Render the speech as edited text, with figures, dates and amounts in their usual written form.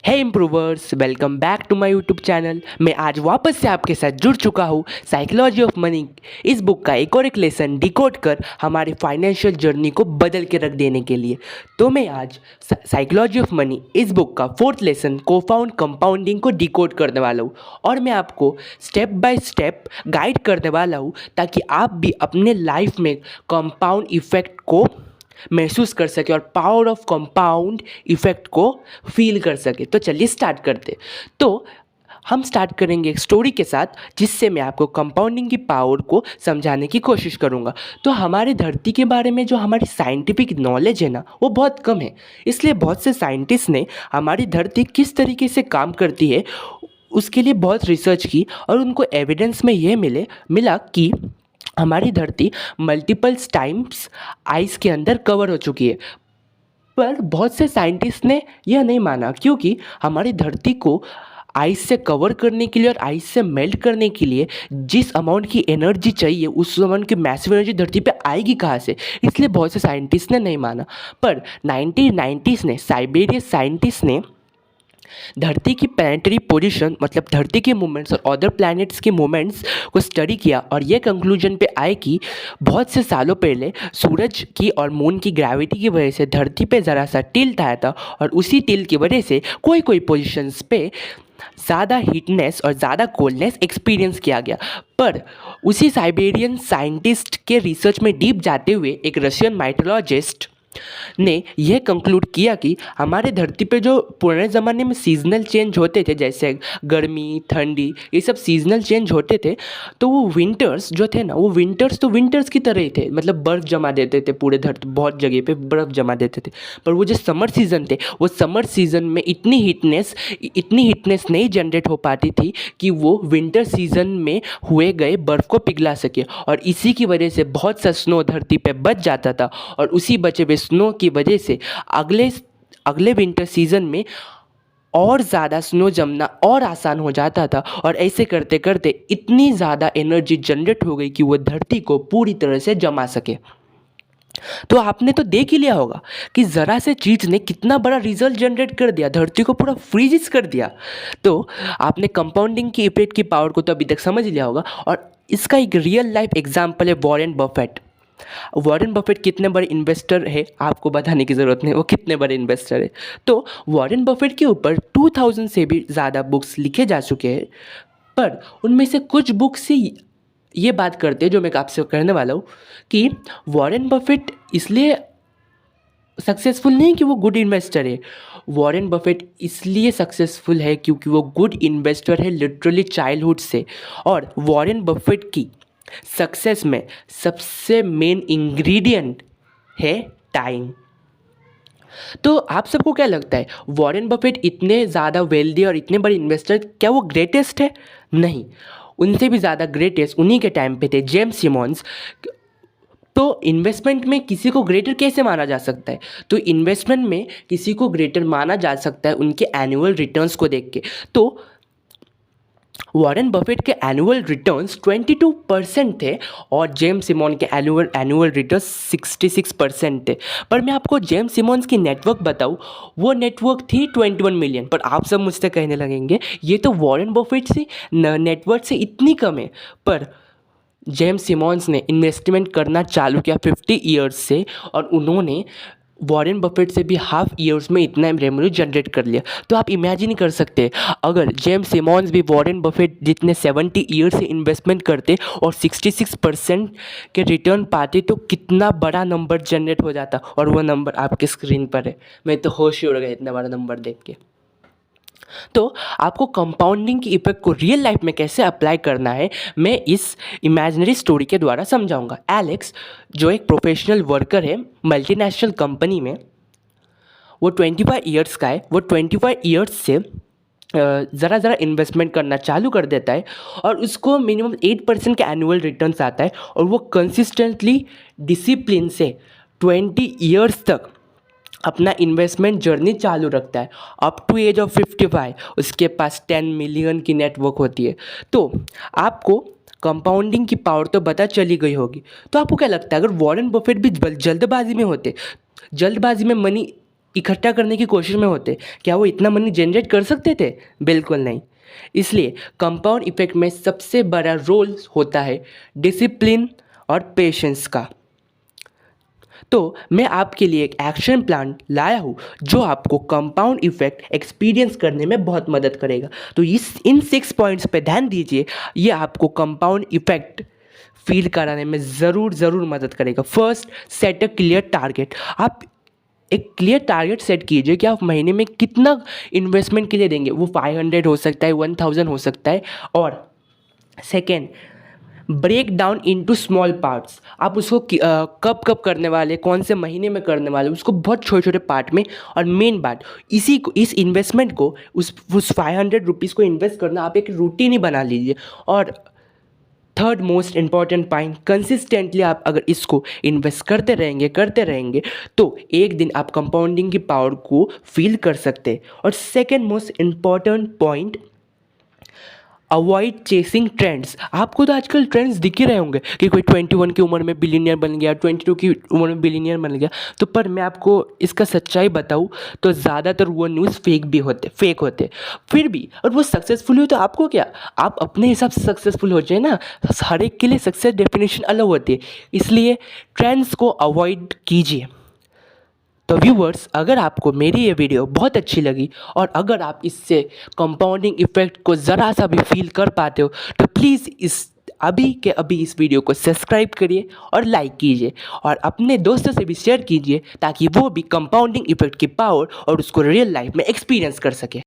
Hey improvers, welcome back to my YouTube channel. मैं आज वापस से आपके साथ जुड़ चुका हूँ साइकोलॉजी ऑफ मनी इस बुक का एक लेसन डिकोड कर हमारी फाइनेंशियल जर्नी को बदल के रख देने के लिए। तो मैं आज साइकोलॉजी ऑफ मनी इस बुक का फोर्थ लेसन कोफाउंड कंपाउंडिंग को डिकोड करने वाला हूँ और मैं आपको स्टेप बाय स्टेप गाइड करने वाला हूँ ताकि आप भी अपने लाइफ में कंपाउंड इफेक्ट को महसूस कर सके और पावर ऑफ कंपाउंड इफेक्ट को फील कर सके। तो चलिए स्टार्ट करते। तो हम स्टार्ट करेंगे एक स्टोरी के साथ जिससे मैं आपको कंपाउंडिंग की पावर को समझाने की कोशिश करूँगा। तो हमारे धरती के बारे में जो हमारी साइंटिफिक नॉलेज है ना, वो बहुत कम है। इसलिए बहुत से साइंटिस्ट ने हमारी धरती किस तरीके से काम करती है उसके लिए बहुत रिसर्च की और उनको एविडेंस में ये मिला कि हमारी धरती मल्टीपल्स टाइम्स आइस के अंदर कवर हो चुकी है। पर बहुत से साइंटिस्ट ने यह नहीं माना क्योंकि हमारी धरती को आइस से कवर करने के लिए और आइस से मेल्ट करने के लिए जिस अमाउंट की एनर्जी चाहिए उस अमाउंट की मैसिव एनर्जी धरती पे आएगी कहाँ से। इसलिए बहुत से साइंटिस्ट ने नहीं माना। पर 1990s ने साइबेरियन साइंटिस्ट ने धरती की प्लैनेटरी पोजीशन मतलब धरती के मूवमेंट्स और अदर प्लैनेट्स के मूवमेंट्स को स्टडी किया और ये कंक्लूजन पे आए कि बहुत से सालों पहले सूरज की और मून की ग्रेविटी की वजह से धरती पे ज़रा सा टिल्ट आया था और उसी टिल्ट की वजह से कोई कोई पोजीशंस पे ज़्यादा हीटनेस और ज़्यादा कोल्डनेस एक्सपीरियंस किया गया। पर उसी साइबेरियन साइंटिस्ट के रिसर्च में डीप जाते हुए एक रशियन माइथोलॉजिस्ट ने यह कंक्लूड किया कि हमारे धरती पे जो पुराने ज़माने में सीजनल चेंज होते थे जैसे गर्मी ठंडी ये सब सीजनल चेंज होते थे, तो वो विंटर्स जो थे ना वो विंटर्स तो विंटर्स की तरह ही थे। मतलब बर्फ़ जमा देते थे पूरे धरती बहुत जगह पे बर्फ़ जमा देते थे। पर वो जो समर सीज़न थे वो समर सीज़न में इतनी हीटनेस नहीं जनरेट हो पाती थी कि वो विंटर सीज़न में हुए गए बर्फ़ को पिघला सके और इसी की वजह से बहुत सा स्नो धरती पे बच जाता था और उसी बचे हुए स्नो की वजह से अगले विंटर सीजन में और ज़्यादा स्नो जमना और आसान हो जाता था और ऐसे करते करते इतनी ज़्यादा एनर्जी जनरेट हो गई कि वो धरती को पूरी तरह से जमा सके। तो आपने तो देख ही लिया होगा कि ज़रा से चीज़ ने कितना बड़ा रिजल्ट जनरेट कर दिया, धरती को पूरा फ्रीज कर दिया। तो आपने कंपाउंडिंग की इफेक्ट की पावर को तो अभी तक समझ लिया होगा और इसका एक रियल लाइफ एग्जाम्पल है वॉरेन बफेट। वॉरेन बफेट कितने बड़े इन्वेस्टर है आपको बताने की ज़रूरत नहीं, वो कितने बड़े इन्वेस्टर है। तो वॉरेन बफेट के ऊपर 2000 से भी ज़्यादा बुक्स लिखे जा चुके हैं, पर उनमें से कुछ बुक्स ही ये बात करते हैं जो मैं आपसे कहने वाला हूँ कि वॉरेन बफेट इसलिए सक्सेसफुल नहीं कि वो गुड इन्वेस्टर है। वॉरेन बफेट इसलिए सक्सेसफुल है क्योंकि वो गुड इन्वेस्टर है लिटरली चाइल्डहुड से। और वॉरेन बफेट की सक्सेस में सबसे मेन इंग्रेडिएंट है टाइम। तो आप सबको क्या लगता है वॉरेन बफेट इतने ज़्यादा वेल्दी और इतने बड़े इन्वेस्टर क्या वो ग्रेटेस्ट है? नहीं, उनसे भी ज़्यादा ग्रेटेस्ट उन्हीं के टाइम पे थे जेम्स सिमोंस। तो इन्वेस्टमेंट में किसी को ग्रेटर कैसे माना जा सकता है? तो इन्वेस्टमेंट में किसी को ग्रेटर माना जा सकता है उनके एनुअल रिटर्न्स को देख के। तो वॉरेन बफेट के एनुअल रिटर्न्स 22% थे और जेम्स सिमोन के एनुअल रिटर्न्स 66% थे। पर मैं आपको जेम्स सिमोन्स की नेटवर्क बताऊँ, वो नेटवर्क थी 21 मिलियन। पर आप सब मुझसे कहने लगेंगे ये तो वॉरेन बफेट से नेटवर्क से इतनी कम है। पर जेम्स सिमोन्स ने इन्वेस्टमेंट करना चालू किया 50 ईयर्स से और उन्होंने वॉरेन बफेट से भी हाफ ईयर्स में इतना रेवेन्यू जनरेट कर लिया। तो आप इमेजिन कर सकते हैं अगर जेम्स सिमोन्स भी वॉरेन बफेट जितने 70 ईयर्स से इन्वेस्टमेंट करते और 66% के रिटर्न पाते तो कितना बड़ा नंबर जनरेट हो जाता। और वो नंबर आपके स्क्रीन पर है, मैं तो होश ही उड़ गया इतना बड़ा नंबर देख के। तो आपको कंपाउंडिंग की इफेक्ट को रियल लाइफ में कैसे अप्लाई करना है मैं इस इमेजिनरी स्टोरी के द्वारा समझाऊंगा। एलेक्स जो एक प्रोफेशनल वर्कर है मल्टीनेशनल कंपनी में, वो 25 ईयर्स का है। वो 25 ईयर्स से ज़रा इन्वेस्टमेंट करना चालू कर देता है और उसको मिनिमम 8% का एनुअल रिटर्न्स आता है और वो कंसिस्टेंटली डिसिप्लिन से 20 ईयर्स तक अपना इन्वेस्टमेंट जर्नी चालू रखता है अप टू एज ऑफ 55। उसके पास 10 मिलियन की नेटवर्क होती है। तो आपको कंपाउंडिंग की पावर तो पता चली गई होगी। तो आपको क्या लगता है अगर वॉरेन बफेट भी जल्दबाजी में होते, जल्दबाजी में मनी इकट्ठा करने की कोशिश में होते, क्या वो इतना मनी जनरेट कर सकते थे? बिल्कुल नहीं। इसलिए कंपाउंड इफेक्ट में सबसे बड़ा रोल होता है डिसिप्लिन और पेशेंस का। तो मैं आपके लिए एक एक्शन प्लान लाया हूँ जो आपको कंपाउंड इफेक्ट एक्सपीरियंस करने में बहुत मदद करेगा। तो इन 6 पॉइंट्स पे ध्यान दीजिए, ये आपको कंपाउंड इफेक्ट फील कराने में ज़रूर मदद करेगा। First, set a clear target. आप एक क्लियर टारगेट सेट कीजिए कि आप महीने में कितना इन्वेस्टमेंट के लिए देंगे। वो 500 हो सकता है, 1000 हो सकता है। और second, break down into small parts. आप उसको कब कब करने वाले, कौन से महीने में करने वाले, उसको बहुत छोटे छोटे पार्ट में। और मेन बात, इस इन्वेस्टमेंट को उस 500 रुपीज़ को इन्वेस्ट करना आप एक रूटीन ही बना लीजिए। और third most important point, consistently आप अगर इसको इन्वेस्ट करते रहेंगे तो एक दिन आप कंपाउंडिंग की पावर को फील कर सकते हैं। और second most important point, avoid chasing trends. आपको तो आजकल ट्रेंड्स दिख ही रहे होंगे कि कोई 21 की उम्र में बिलीनियर बन गया, 22 की उम्र में बिलीनियर बन गया। तो पर मैं आपको इसका सच्चाई बताऊँ तो ज़्यादातर वो न्यूज़ फेक होते। फिर भी और वो सक्सेसफुल हुई तो आपको क्या, आप अपने हिसाब से सक्सेसफुल हो जाए ना। हर एक के लिए सक्सेस डेफिनेशन अलग होती है, इसलिए ट्रेंड्स को अवॉइड कीजिए। तो व्यूवर्स, अगर आपको मेरी ये वीडियो बहुत अच्छी लगी और अगर आप इससे कंपाउंडिंग इफेक्ट को ज़रा सा भी फील कर पाते हो तो प्लीज़ अभी के अभी इस वीडियो को सब्सक्राइब करिए और लाइक कीजिए और अपने दोस्तों से भी शेयर कीजिए ताकि वो भी कंपाउंडिंग इफेक्ट की पावर और उसको रियल लाइफ में एक्सपीरियंस कर सके।